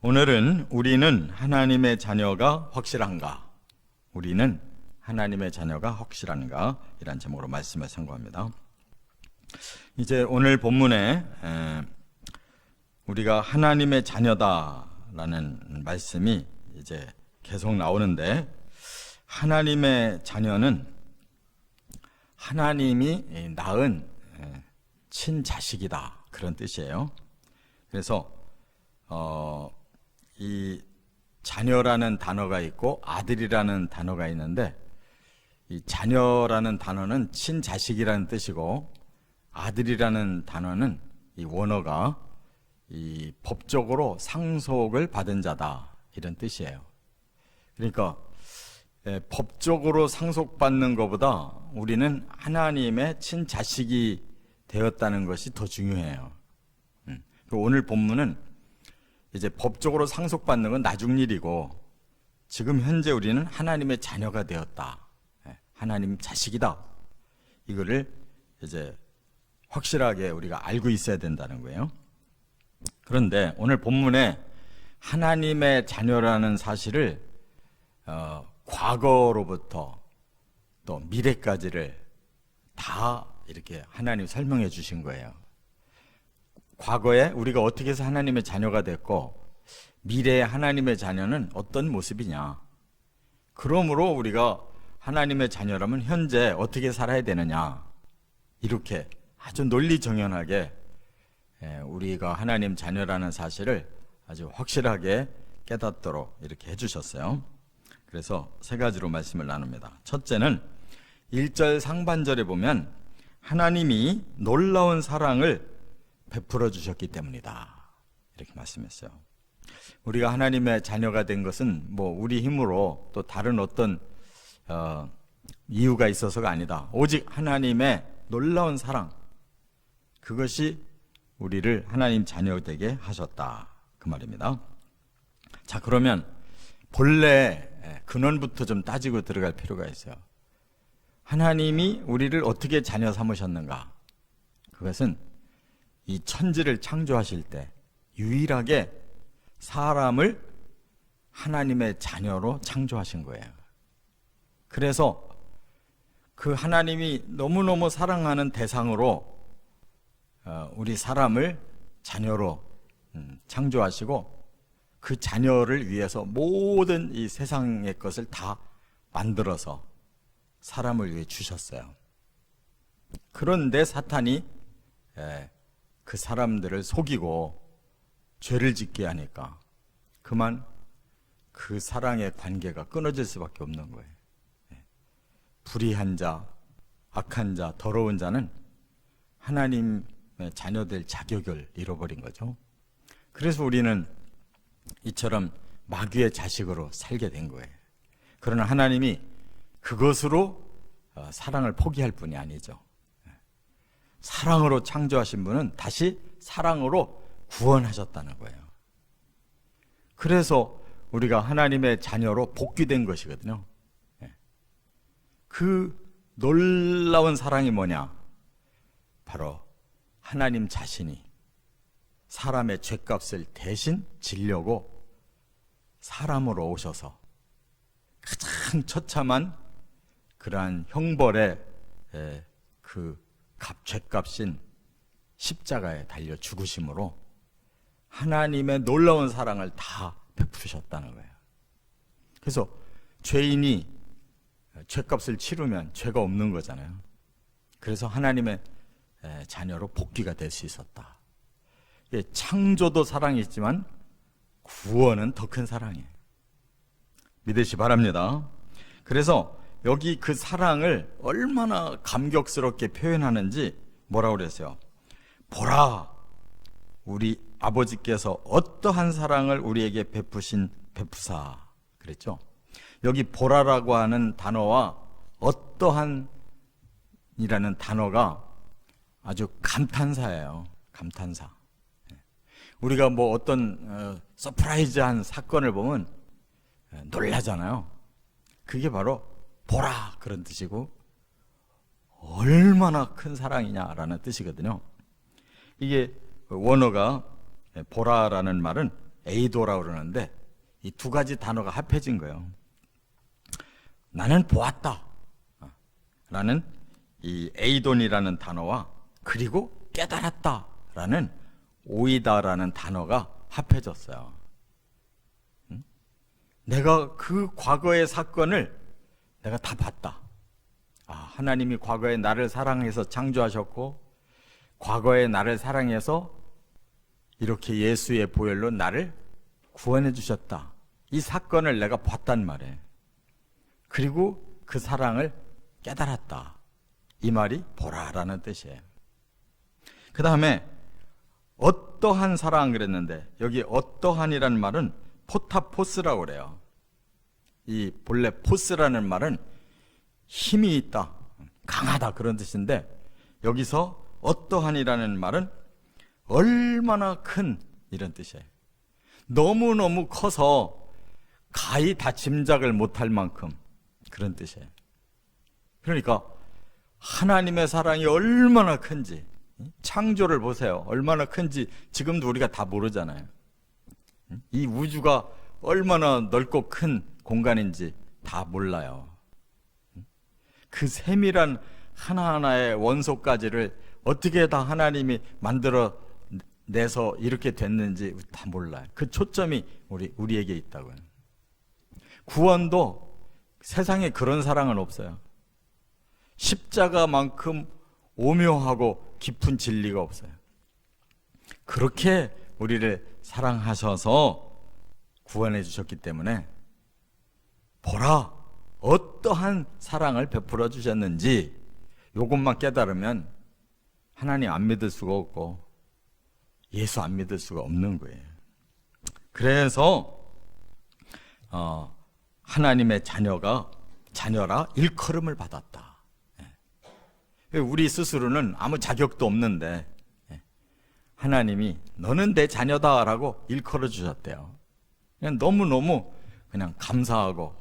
오늘은 우리는 하나님의 자녀가 확실한가? 우리는 하나님의 자녀가 확실한가? 이란 제목으로 말씀을 선고합니다. 이제 오늘 본문에 우리가 하나님의 자녀다라는 말씀이 이제 계속 나오는데, 하나님의 자녀는 하나님이 낳은 친자식이다, 그런 뜻이에요. 그래서 이 자녀라는 단어가 있고 아들이라는 단어가 있는데, 이 자녀라는 단어는 친자식이라는 뜻이고, 아들이라는 단어는 이 원어가 이 법적으로 상속을 받은 자다, 이런 뜻이에요. 그러니까 법적으로 상속받는 것보다 우리는 하나님의 친자식이 되었다는 것이 더 중요해요. 오늘 본문은 이제 법적으로 상속받는 건 나중 일이고, 지금 현재 우리는 하나님의 자녀가 되었다, 하나님 자식이다, 이거를 이제 확실하게 우리가 알고 있어야 된다는 거예요. 그런데 오늘 본문에 하나님의 자녀라는 사실을 과거로부터 또 미래까지를 다 이렇게 하나님 설명해 주신 거예요. 과거에 우리가 어떻게 해서 하나님의 자녀가 됐고, 미래의 하나님의 자녀는 어떤 모습이냐, 그러므로 우리가 하나님의 자녀라면 현재 어떻게 살아야 되느냐, 이렇게 아주 논리정연하게 우리가 하나님 자녀라는 사실을 아주 확실하게 깨닫도록 이렇게 해주셨어요. 그래서 세 가지로 말씀을 나눕니다. 첫째는 1절 상반절에 보면 하나님이 놀라운 사랑을 베풀어 주셨기 때문이다, 이렇게 말씀했어요. 우리가 하나님의 자녀가 된 것은 뭐 우리 힘으로 또 다른 어떤 이유가 있어서가 아니다. 오직 하나님의 놀라운 사랑, 그것이 우리를 하나님 자녀 되게 하셨다, 그 말입니다. 자, 그러면 본래 근원부터 좀 따지고 들어갈 필요가 있어요. 하나님이 우리를 어떻게 자녀 삼으셨는가? 그것은 이 천지를 창조하실 때 유일하게 사람을 하나님의 자녀로 창조하신 거예요. 그래서 그 하나님이 너무너무 사랑하는 대상으로 우리 사람을 자녀로 창조하시고, 그 자녀를 위해서 모든 이 세상의 것을 다 만들어서 사람을 위해 주셨어요. 그런데 사탄이 그 사람들을 속이고 죄를 짓게 하니까 그만 그 사랑의 관계가 끊어질 수밖에 없는 거예요. 불의한 자, 악한 자, 더러운 자는 하나님의 자녀될 자격을 잃어버린 거죠. 그래서 우리는 이처럼 마귀의 자식으로 살게 된 거예요. 그러나 하나님이 그것으로 사랑을 포기할 뿐이 아니죠. 사랑으로 창조하신 분은 다시 사랑으로 구원하셨다는 거예요. 그래서 우리가 하나님의 자녀로 복귀된 것이거든요. 그 놀라운 사랑이 뭐냐? 바로 하나님 자신이 사람의 죄값을 대신 지려고 사람으로 오셔서 가장 처참한 그러한 형벌의 그 죄값인 십자가에 달려 죽으심으로 하나님의 놀라운 사랑을 다 베푸셨다는 거예요. 그래서 죄인이 죄값을 치르면 죄가 없는 거잖아요. 그래서 하나님의 자녀로 복귀가 될 수 있었다. 창조도 사랑이지만 구원은 더 큰 사랑이에요. 믿으시 바랍니다. 그래서 여기 그 사랑을 얼마나 감격스럽게 표현하는지 뭐라고 그랬어요? 보라, 우리 아버지께서 어떠한 사랑을 우리에게 베푸사, 그랬죠. 여기 보라라고 하는 단어와 어떠한 이라는 단어가 아주 감탄사예요. 감탄사. 우리가 뭐 어떤 서프라이즈한 사건을 보면 놀라잖아요. 그게 바로 보라, 그런 뜻이고 얼마나 큰 사랑이냐라는 뜻이거든요. 이게 원어가 보라라는 말은 에이도라고 그러는데 이 두 가지 단어가 합해진 거예요. 나는 보았다 라는 이 에이돈이라는 단어와 그리고 깨달았다 라는 오이다라는 단어가 합해졌어요. 내가 그 과거의 사건을 내가 다 봤다. 하나님이 과거에 나를 사랑해서 창조하셨고 과거에 나를 사랑해서 이렇게 예수의 보혈로 나를 구원해 주셨다. 이 사건을 내가 봤단 말이에요. 그리고 그 사랑을 깨달았다. 이 말이 보라라는 뜻이에요. 그 다음에 어떠한 사랑 그랬는데 여기 어떠한이라는 말은 포타포스라고 그래요. 이 본래 포스라는 말은 힘이 있다, 강하다 그런 뜻인데 여기서 어떠한이라는 말은 얼마나 큰 이런 뜻이에요. 너무너무 커서 가히 다 짐작을 못할 만큼 그런 뜻이에요. 그러니까 하나님의 사랑이 얼마나 큰지 창조를 보세요. 얼마나 큰지 지금도 우리가 다 모르잖아요. 이 우주가 얼마나 넓고 큰 공간인지 다 몰라요. 그 세밀한 하나하나의 원소까지를 어떻게 다 하나님이 만들어 내서 이렇게 됐는지 다 몰라요. 그 초점이 우리에게 있다고요. 구원도 세상에 그런 사랑은 없어요. 십자가만큼 오묘하고 깊은 진리가 없어요. 그렇게 우리를 사랑하셔서 구원해 주셨기 때문에 보라 어떠한 사랑을 베풀어 주셨는지 이것만 깨달으면 하나님 안 믿을 수가 없고 예수 안 믿을 수가 없는 거예요. 그래서 하나님의 자녀라 일컬음을 받았다. 우리 스스로는 아무 자격도 없는데 하나님이 너는 내 자녀다라고 일컬어 주셨대요. 그냥 너무너무 그냥 감사하고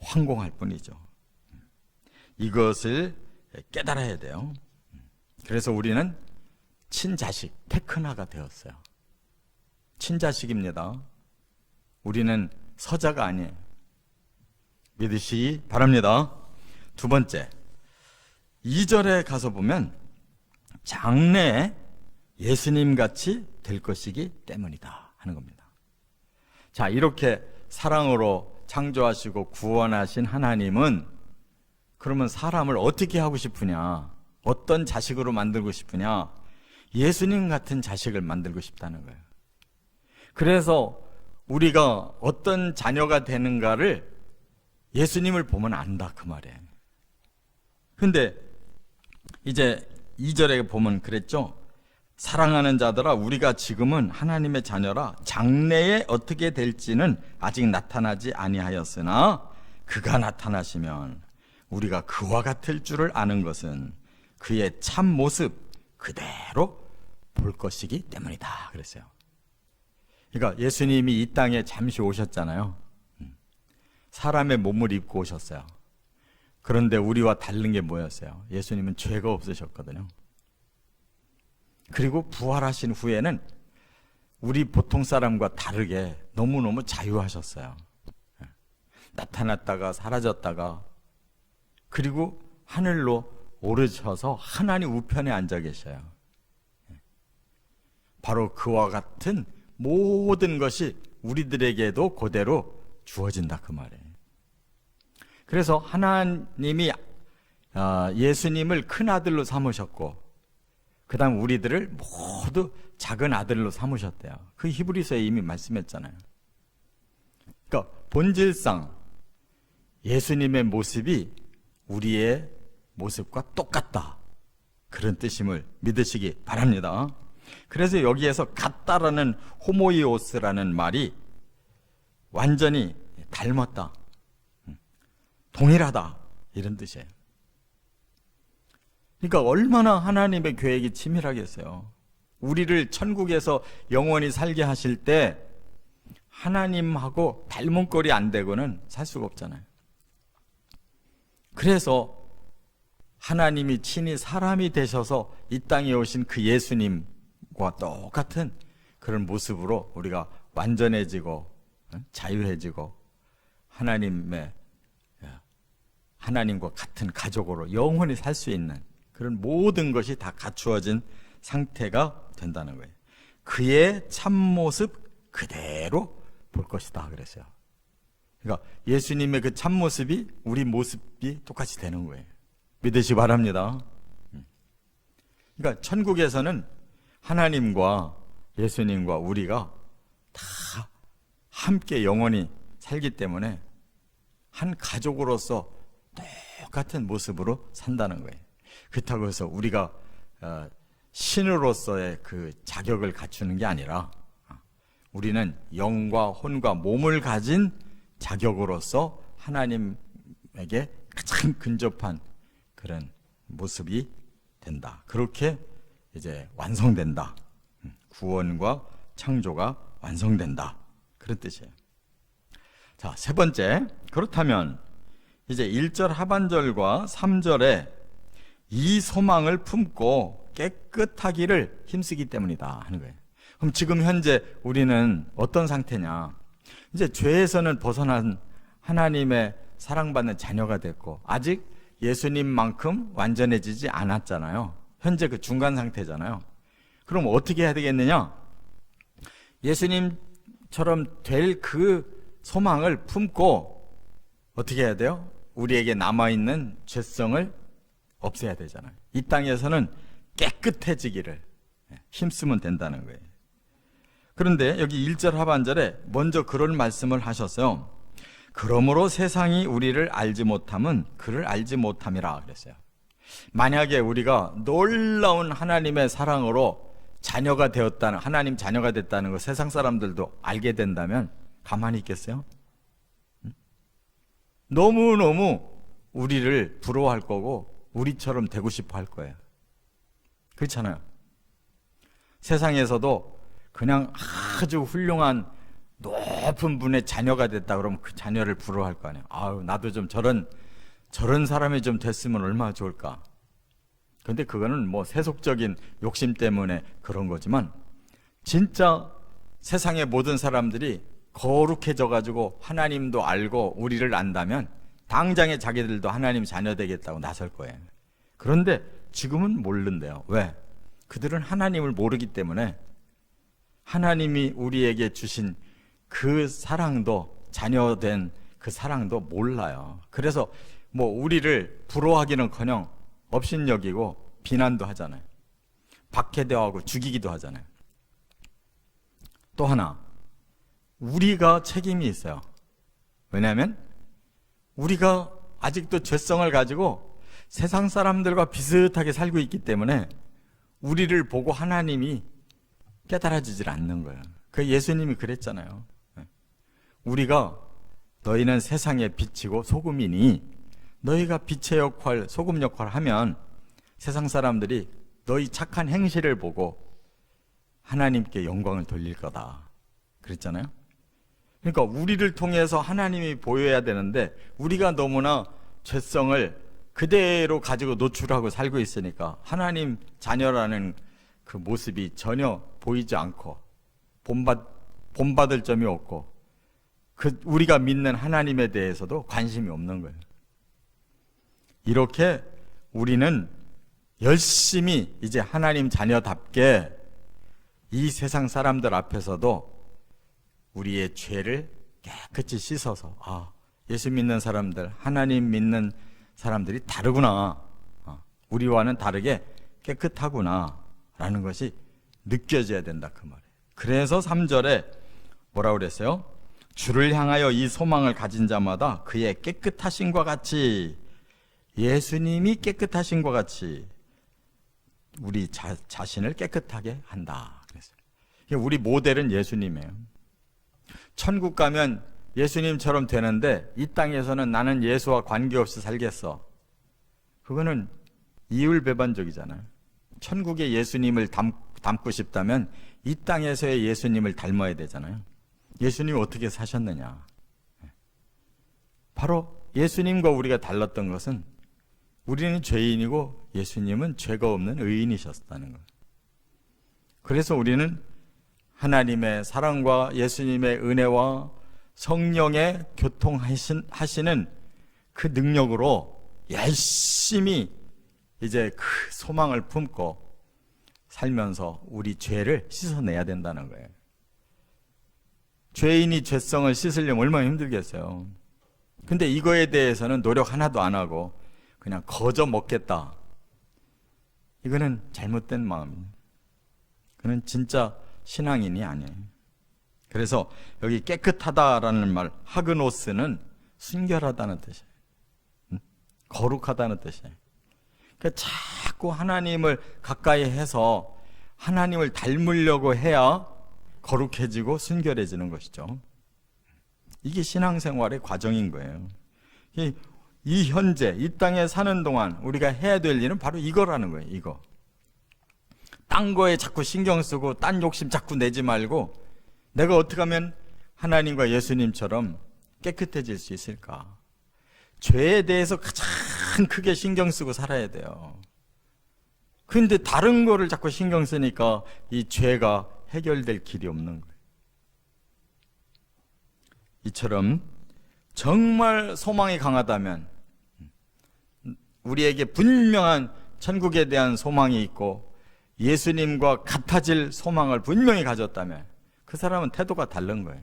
황공할 뿐이죠. 이것을 깨달아야 돼요. 그래서 우리는 친자식, 테크나가 되었어요. 친자식입니다. 우리는 서자가 아니에요. 믿으시기 바랍니다. 두 번째, 2절에 가서 보면 장래에 예수님 같이 될 것이기 때문이다 하는 겁니다. 자, 이렇게 사랑으로 창조하시고 구원하신 하나님은 그러면 사람을 어떻게 하고 싶으냐? 어떤 자식으로 만들고 싶으냐? 예수님 같은 자식을 만들고 싶다는 거예요. 그래서 우리가 어떤 자녀가 되는가를 예수님을 보면 안다 그 말이에요. 근데 이제 2절에 보면 그랬죠. 사랑하는 자들아 우리가 지금은 하나님의 자녀라 장래에 어떻게 될지는 아직 나타나지 아니하였으나 그가 나타나시면 우리가 그와 같을 줄을 아는 것은 그의 참 모습 그대로 볼 것이기 때문이다 그랬어요. 그러니까 예수님이 이 땅에 잠시 오셨잖아요. 사람의 몸을 입고 오셨어요. 그런데 우리와 다른 게 뭐였어요? 예수님은 죄가 없으셨거든요. 그리고 부활하신 후에는 우리 보통 사람과 다르게 너무너무 자유하셨어요. 나타났다가 사라졌다가 그리고 하늘로 오르셔서 하나님 우편에 앉아 계셔요. 바로 그와 같은 모든 것이 우리들에게도 그대로 주어진다 그 말이에요. 그래서 하나님이 예수님을 큰 아들로 삼으셨고 그 다음 우리들을 모두 작은 아들로 삼으셨대요. 그 히브리서에 이미 말씀했잖아요. 그러니까 본질상 예수님의 모습이 우리의 모습과 똑같다 그런 뜻임을 믿으시기 바랍니다. 그래서 여기에서 같다라는 호모이오스라는 말이 완전히 닮았다, 동일하다 이런 뜻이에요. 그러니까 얼마나 하나님의 계획이 치밀하겠어요. 우리를 천국에서 영원히 살게 하실 때 하나님하고 닮은 꼴이 안 되고는 살 수가 없잖아요. 그래서 하나님이 친히 사람이 되셔서 이 땅에 오신 그 예수님과 똑같은 그런 모습으로 우리가 완전해지고 자유해지고 하나님과 같은 가족으로 영원히 살 수 있는 그런 모든 것이 다 갖추어진 상태가 된다는 거예요. 그의 참모습 그대로 볼 것이다 그랬어요. 그러니까 예수님의 그 참모습이 우리 모습이 똑같이 되는 거예요. 믿으시 바랍니다. 그러니까 천국에서는 하나님과 예수님과 우리가 다 함께 영원히 살기 때문에 한 가족으로서 똑같은 모습으로 산다는 거예요. 그렇다고 해서 우리가 신으로서의 그 자격을 갖추는 게 아니라 우리는 영과 혼과 몸을 가진 자격으로서 하나님에게 가장 근접한 그런 모습이 된다. 그렇게 이제 완성된다. 구원과 창조가 완성된다. 그런 뜻이에요. 자, 세 번째. 그렇다면 이제 1절 하반절과 3절에 이 소망을 품고 깨끗하기를 힘쓰기 때문이다 하는 거예요. 그럼 지금 현재 우리는 어떤 상태냐? 이제 죄에서는 벗어난 하나님의 사랑받는 자녀가 됐고 아직 예수님만큼 완전해지지 않았잖아요. 현재 그 중간 상태잖아요. 그럼 어떻게 해야 되겠느냐? 예수님처럼 될 그 소망을 품고 어떻게 해야 돼요? 우리에게 남아있는 죄성을 없애야 되잖아요. 이 땅에서는 깨끗해지기를 힘쓰면 된다는 거예요. 그런데 여기 1절 하반절에 먼저 그런 말씀을 하셨어요. 그러므로 세상이 우리를 알지 못함은 그를 알지 못함이라 그랬어요. 만약에 우리가 놀라운 하나님의 사랑으로 자녀가 되었다는, 하나님 자녀가 됐다는 거 세상 사람들도 알게 된다면 가만히 있겠어요? 너무너무 우리를 부러워할 거고 우리처럼 되고 싶어 할 거예요. 그렇잖아요. 세상에서도 그냥 아주 훌륭한 높은 분의 자녀가 됐다 그러면 그 자녀를 부러워할 거 아니에요. 아유, 나도 좀 저런 사람이 좀 됐으면 얼마나 좋을까. 근데 그거는 뭐 세속적인 욕심 때문에 그런 거지만 진짜 세상의 모든 사람들이 거룩해져 가지고 하나님도 알고 우리를 안다면 당장에 자기들도 하나님 자녀 되겠다고 나설 거예요. 그런데 지금은 모른대요. 왜? 그들은 하나님을 모르기 때문에 하나님이 우리에게 주신 그 사랑도, 자녀된 그 사랑도 몰라요. 그래서 뭐 우리를 부러워하기는커녕 업신여기고 비난도 하잖아요. 박해대하고 죽이기도 하잖아요. 또 하나, 우리가 책임이 있어요. 왜냐하면 우리가 아직도 죄성을 가지고 세상 사람들과 비슷하게 살고 있기 때문에 우리를 보고 하나님이 깨달아지질 않는 거예요. 그 예수님이 그랬잖아요. 우리가 너희는 세상의 빛이고 소금이니 너희가 빛의 역할, 소금 역할을 하면 세상 사람들이 너희 착한 행실을 보고 하나님께 영광을 돌릴 거다. 그랬잖아요. 그러니까 우리를 통해서 하나님이 보여야 되는데 우리가 너무나 죄성을 그대로 가지고 노출하고 살고 있으니까 하나님 자녀라는 그 모습이 전혀 보이지 않고 본받을 점이 없고 우리가 믿는 하나님에 대해서도 관심이 없는 거예요. 이렇게 우리는 열심히 이제 하나님 자녀답게 이 세상 사람들 앞에서도 우리의 죄를 깨끗이 씻어서 예수 믿는 사람들, 하나님 믿는 사람들이 다르구나, 우리와는 다르게 깨끗하구나 라는 것이 느껴져야 된다 그 말이에요. 그래서 3절에 뭐라고 그랬어요? 주를 향하여 이 소망을 가진 자마다 그의 깨끗하심과 같이, 예수님이 깨끗하심과 같이 우리 자신을 깨끗하게 한다 그랬어요. 우리 모델은 예수님이에요. 천국 가면 예수님처럼 되는데 이 땅에서는 나는 예수와 관계없이 살겠어. 그거는 이율배반적이잖아요. 천국의 예수님을 닮고 싶다면 이 땅에서의 예수님을 닮아야 되잖아요. 예수님이 어떻게 사셨느냐? 바로 예수님과 우리가 달랐던 것은 우리는 죄인이고 예수님은 죄가 없는 의인이셨다는 거예요. 그래서 우리는 하나님의 사랑과 예수님의 은혜와 성령의 교통하시는 그 능력으로 열심히 이제 그 소망을 품고 살면서 우리 죄를 씻어내야 된다는 거예요. 죄인이 죄성을 씻으려면 얼마나 힘들겠어요. 근데 이거에 대해서는 노력 하나도 안 하고 그냥 거저 먹겠다. 이거는 잘못된 마음이에요. 그는 진짜 신앙인이 아니에요. 그래서 여기 깨끗하다라는 말, 하그노스는 순결하다는 뜻이에요. 거룩하다는 뜻이에요. 그러니까 자꾸 하나님을 가까이 해서 하나님을 닮으려고 해야 거룩해지고 순결해지는 것이죠. 이게 신앙생활의 과정인 거예요. 이 현재 이 땅에 사는 동안 우리가 해야 될 일은 바로 이거라는 거예요. 이거. 딴 거에 자꾸 신경 쓰고 딴 욕심 자꾸 내지 말고 내가 어떻게 하면 하나님과 예수님처럼 깨끗해질 수 있을까? 죄에 대해서 가장 크게 신경 쓰고 살아야 돼요. 근데 다른 거를 자꾸 신경 쓰니까 이 죄가 해결될 길이 없는 거예요. 이처럼 정말 소망이 강하다면, 우리에게 분명한 천국에 대한 소망이 있고 예수님과 같아질 소망을 분명히 가졌다면 그 사람은 태도가 다른 거예요.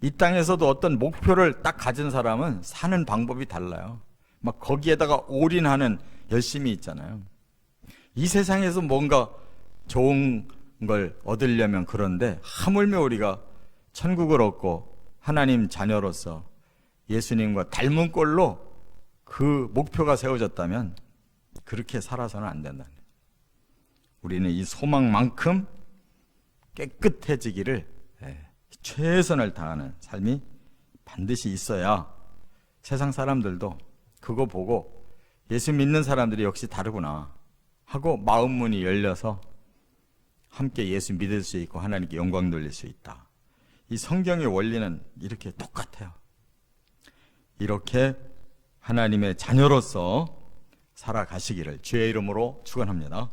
이 땅에서도 어떤 목표를 딱 가진 사람은 사는 방법이 달라요. 막 거기에다가 올인하는 열심이 있잖아요. 이 세상에서 뭔가 좋은 걸 얻으려면 그런데 하물며 우리가 천국을 얻고 하나님 자녀로서 예수님과 닮은 꼴로 그 목표가 세워졌다면 그렇게 살아서는 안 된다는 거예요. 우리는 이 소망만큼 깨끗해지기를 최선을 다하는 삶이 반드시 있어야 세상 사람들도 그거 보고 예수 믿는 사람들이 역시 다르구나 하고 마음 문이 열려서 함께 예수 믿을 수 있고 하나님께 영광 돌릴 수 있다. 이 성경의 원리는 이렇게 똑같아요. 이렇게 하나님의 자녀로서 살아가시기를 주의 이름으로 축원합니다.